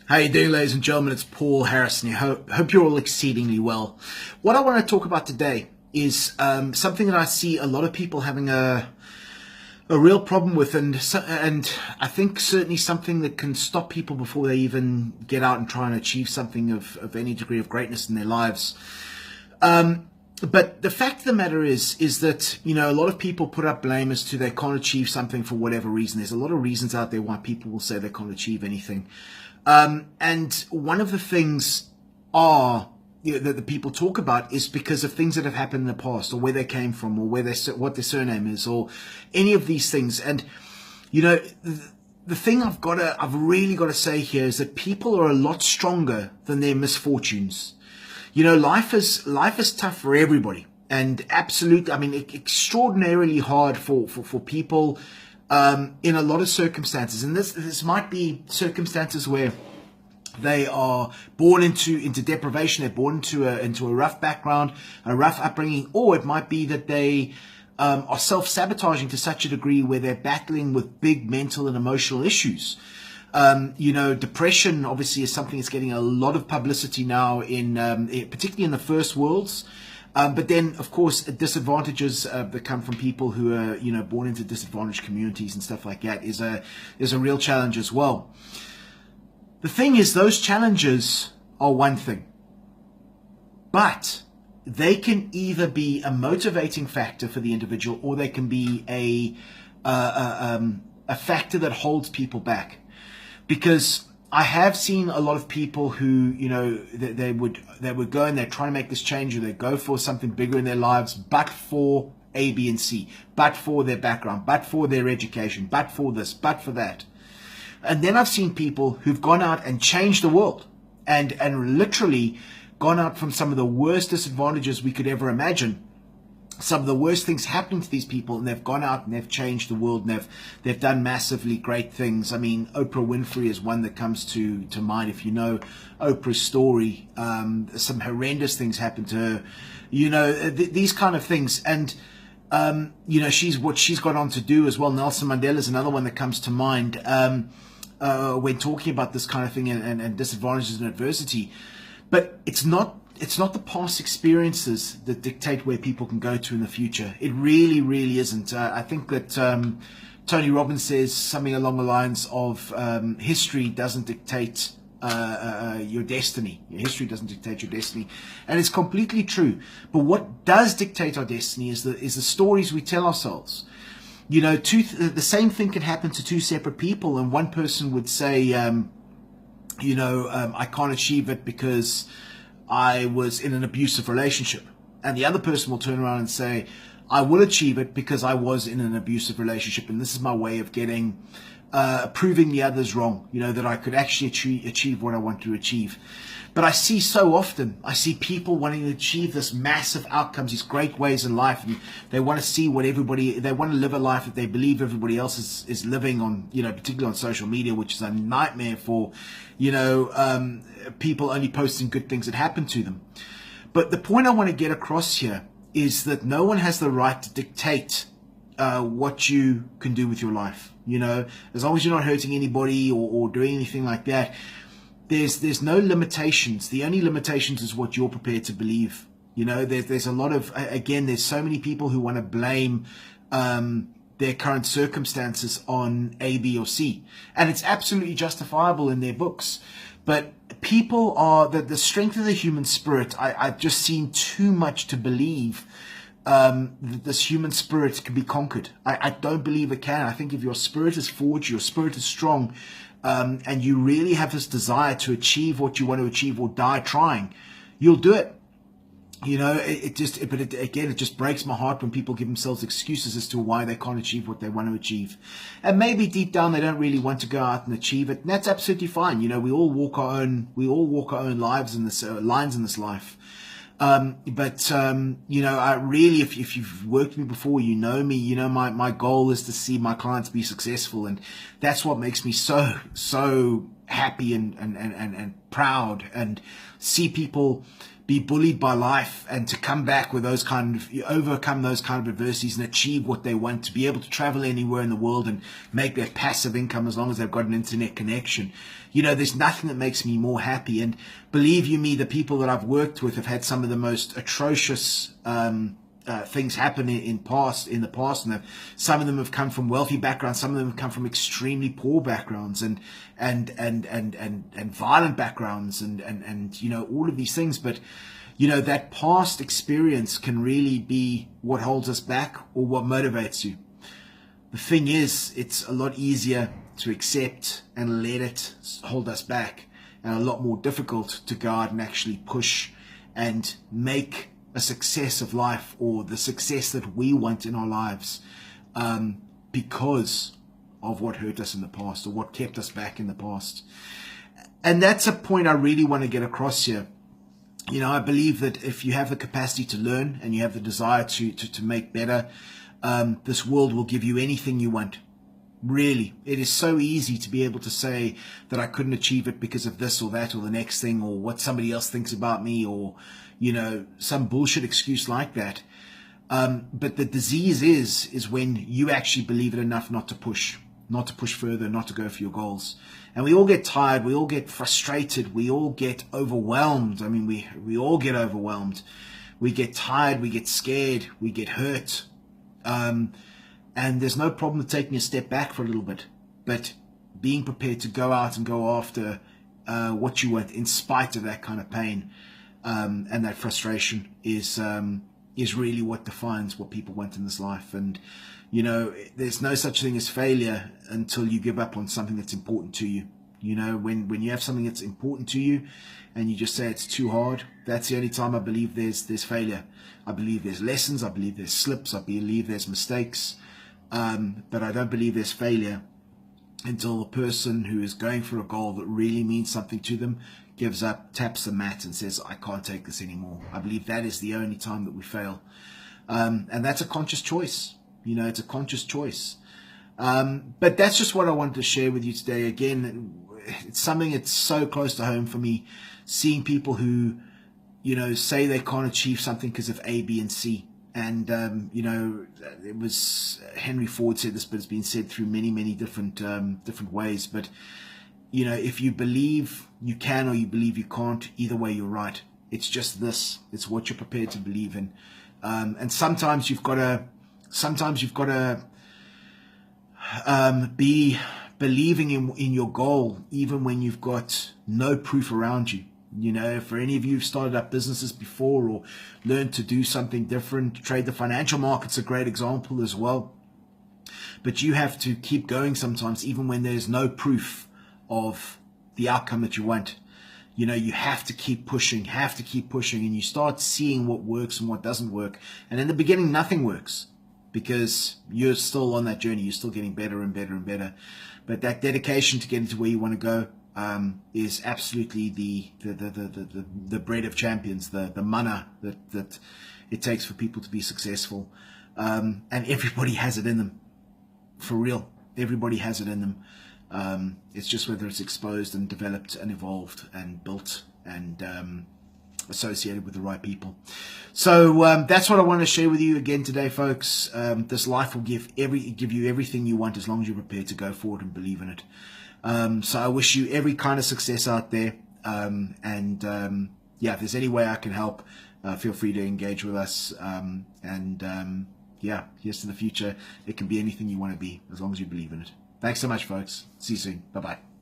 How you doing, ladies and gentlemen? It's Paul Harrison. I hope you're all exceedingly well. What I want to talk about today is something that I see a lot of people having a real problem with, and I think certainly something that can stop people before they even get out and try and achieve something of any degree of greatness in their lives. But the fact of the matter is that, a lot of people put up blame as to they can't achieve something for whatever reason. There's a lot of reasons out there why people will say they can't achieve anything. And one of the things that the people talk about is because of things that have happened in the past, or where they came from, or what their surname is, or any of these things. And, the thing I've really got to say here is that people are a lot stronger than their misfortunes. Life is tough for everybody, and absolutely, extraordinarily hard for people in a lot of circumstances. And this might be circumstances where they are born into deprivation, they're born into a rough background, a rough upbringing, or it might be that they are self-sabotaging to such a degree where they're battling with big mental and emotional issues. Depression obviously is something that's getting a lot of publicity now, particularly in the first worlds. But then, of course, disadvantages that come from people who are, born into disadvantaged communities and stuff like that is a real challenge as well. The thing is, those challenges are one thing, but they can either be a motivating factor for the individual, or they can be a factor that holds people back. Because I have seen a lot of people who, they would go and they're trying to make this change, or they go for something bigger in their lives, but for A, B, and C, but for their background, but for their education, but for this, but for that. And then I've seen people who've gone out and changed the world, and literally gone out from some of the worst disadvantages we could ever imagine, some of the worst things happening to these people, and they've gone out and they've changed the world, and they've done massively great things. I mean, Oprah Winfrey is one that comes to mind. If you know Oprah's story, some horrendous things happened to her, these kind of things. And what she's gone on to do as well. Nelson Mandela is another one that comes to mind when talking about this kind of thing, and disadvantages and adversity. But it's not the past experiences that dictate where people can go to in the future. It really, really isn't. I think that Tony Robbins says something along the lines of history doesn't dictate your destiny. Your history doesn't dictate your destiny. And it's completely true. But what does dictate our destiny is the stories we tell ourselves. The same thing can happen to two separate people, and one person would say, I can't achieve it because I was in an abusive relationship. And the other person will turn around and say, I will achieve it because I was in an abusive relationship, and this is my way of proving the others wrong, that I could actually achieve what I want to achieve. But I see people wanting to achieve this massive outcomes, these great ways in life, and they want to see they want to live a life that they believe everybody else is living on, particularly on social media, which is a nightmare for, people only posting good things that happen to them. But the point I want to get across here is that no one has the right to dictate what you can do with your life. As long as you're not hurting anybody or doing anything like that, there's no limitations. The only limitations is what you're prepared to believe. There's a lot of, again, there's so many people who want to blame their current circumstances on A, B, or C. And it's absolutely justifiable in their books. But people are, the strength of the human spirit, I've just seen too much to believe that this human spirit can be conquered. I don't believe it can. I think if your spirit is forged, your spirit is strong, and you really have this desire to achieve what you want to achieve or die trying, you'll do it. It just breaks my heart when people give themselves excuses as to why they can't achieve what they want to achieve. And maybe deep down they don't really want to go out and achieve it. And that's absolutely fine. We all walk our own lives in this lines in this life. I really, if you've worked with me before, me, my goal is to see my clients be successful. And that's what makes me so happy and proud, and see people be bullied by life, and to come back with those overcome those kind of adversities and achieve what they want, to be able to travel anywhere in the world and make that passive income as long as they've got an internet connection. There's nothing that makes me more happy. And believe you me, the people that I've worked with have had some of the most atrocious things happen in the past, and some of them have come from wealthy backgrounds, some of them have come from extremely poor backgrounds, and violent backgrounds, and all of these things. But that past experience can really be what holds us back or what motivates you. The thing is, it's a lot easier to accept and let it hold us back, and a lot more difficult to go out and actually push and make a success of life, or the success that we want in our lives, because of what hurt us in the past or what kept us back in the past. And that's a point I really want to get across here. I believe that if you have the capacity to learn and you have the desire to make better, this world will give you anything you want. Really, it is so easy to be able to say that I couldn't achieve it because of this or that or the next thing, or what somebody else thinks about me, or some bullshit excuse like that. But the disease is when you actually believe it enough not to push further, not to go for your goals. And we all get tired, we all get frustrated, we all get overwhelmed. I mean, we all get overwhelmed. We get tired, we get scared, we get hurt. And there's no problem with taking a step back for a little bit, but being prepared to go out and go after what you want in spite of that kind of pain and that frustration is really what defines what people want in this life. And there's no such thing as failure until you give up on something that's important to you. When you have something that's important to you and you just say it's too hard, that's the only time I believe there's failure. I believe there's lessons, I believe there's slips, I believe there's mistakes. But I don't believe there's failure until the person who is going for a goal that really means something to them gives up, taps the mat and says, I can't take this anymore. I believe that is the only time that we fail. And that's a conscious choice. It's a conscious choice. But that's just what I wanted to share with you today. Again, it's something that's so close to home for me, seeing people who, say they can't achieve something because of A, B, and C. And, it was Henry Ford said this, but it's been said through many, many different ways. But, if you believe you can or you believe you can't, either way, you're right. It's just this. It's what you're prepared to believe in. And sometimes you've got to be believing in your goal, even when you've got no proof around you. For any of you who've started up businesses before or learned to do something different, trade the financial market's a great example as well. But you have to keep going sometimes, even when there's no proof of the outcome that you want. You have to keep pushing, and you start seeing what works and what doesn't work. And in the beginning, nothing works because you're still on that journey. You're still getting better and better and better. But that dedication to getting to where you want to go is absolutely the bread of champions, the manna that it takes for people to be successful. And everybody has it in them, for real. Everybody has it in them. It's just whether it's exposed and developed and evolved and built and associated with the right people. So that's what I want to share with you again today, folks. This life will give you everything you want as long as you're prepared to go forward and believe in it. So I wish you every kind of success out there. Yeah, if there's any way I can help, feel free to engage with us. Yeah, here's to the future. It can be anything you want to be as long as you believe in it. Thanks so much, folks. See you soon. Bye-bye.